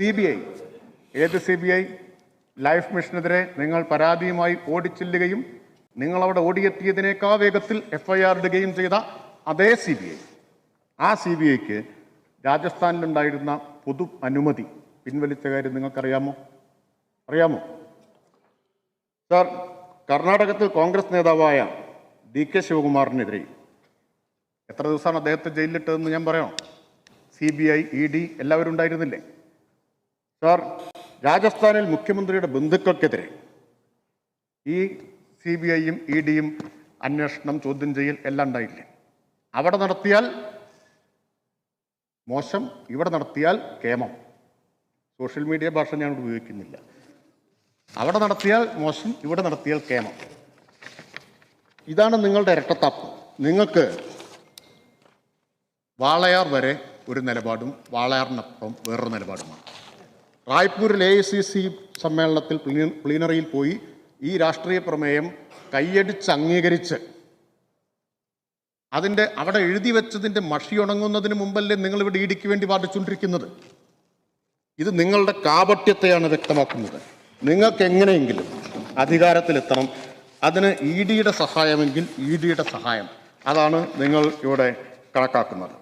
CBI ഏത് CBI? Life മിഷനെതിരെ നിങ്ങൾ പരാതിയുമായി ഓടിച്ചെല്ലുകയും നിങ്ങളവിടെ ഓടിയെത്തിയതിനേക്കാൾ വേഗത്തിൽ FIR ഇടുകയും ചെയ്ത അതേ CBI. ആ CBIക്ക് രാജസ്ഥാനിലുണ്ടായിരുന്ന പൊതു അനുമതി പിൻവലിച്ച കാര്യം നിങ്ങൾക്കറിയാമോ? സാർ, കർണാടകത്തിൽ കോൺഗ്രസ് നേതാവായ DK ശിവകുമാറിനെതിരെ എത്ര ദിവസമാണ് അദ്ദേഹത്തെ ജയിലിലിട്ടതെന്ന് ഞാൻ പറയണോ? CBI, ED എല്ലാവരും ഉണ്ടായിരുന്നില്ലേ? സാർ, രാജസ്ഥാനിൽ മുഖ്യമന്ത്രിയുടെ ബന്ധുക്കൾക്കെതിരെ ഈ CBIയും EDയും അന്വേഷണം, ചോദ്യം ചെയ്യൽ എല്ലാം ഉണ്ടായില്ലേ? അവിടെ നടത്തിയാൽ മോശം, ഇവിടെ നടത്തിയാൽ കേമം. സോഷ്യൽ മീഡിയ ഭാഷ ഞാൻ ഉപയോഗിക്കുന്നില്ല. അവിടെ നടത്തിയാൽ മോശം, ഇവിടെ നടത്തിയാൽ കേമം. ഇതാണ് നിങ്ങളുടെ ഇരട്ടത്താപ്പ്. നിങ്ങൾക്ക് വാളയാർ വരെ ഒരു നിലപാടും വാളയാറിനപ്പുറം വേറൊരു നിലപാടുമാണ്. റായ്പൂരിൽ AICC സമ്മേളനത്തിൽ പ്ലീനറിയിൽ പോയി ഈ രാഷ്ട്രീയ പ്രമേയം കൈയടിച്ച് അംഗീകരിച്ച് അവിടെ എഴുതി വെച്ചതിൻ്റെ മഷി ഉണങ്ങുന്നതിന് മുമ്പല്ലേ നിങ്ങളിവിടെ EDക്ക് വേണ്ടി വാദിച്ചുകൊണ്ടിരിക്കുന്നത്? ഇത് നിങ്ങളുടെ കാപട്യത്തെയാണ് വ്യക്തമാക്കുന്നത്. നിങ്ങൾക്ക് എങ്ങനെയെങ്കിലും അധികാരത്തിലെത്തണം. അതിന് EDയുടെ സഹായമെങ്കിൽ EDയുടെ സഹായം, അതാണ് നിങ്ങൾ ഇവിടെ കണക്കാക്കുന്നത്.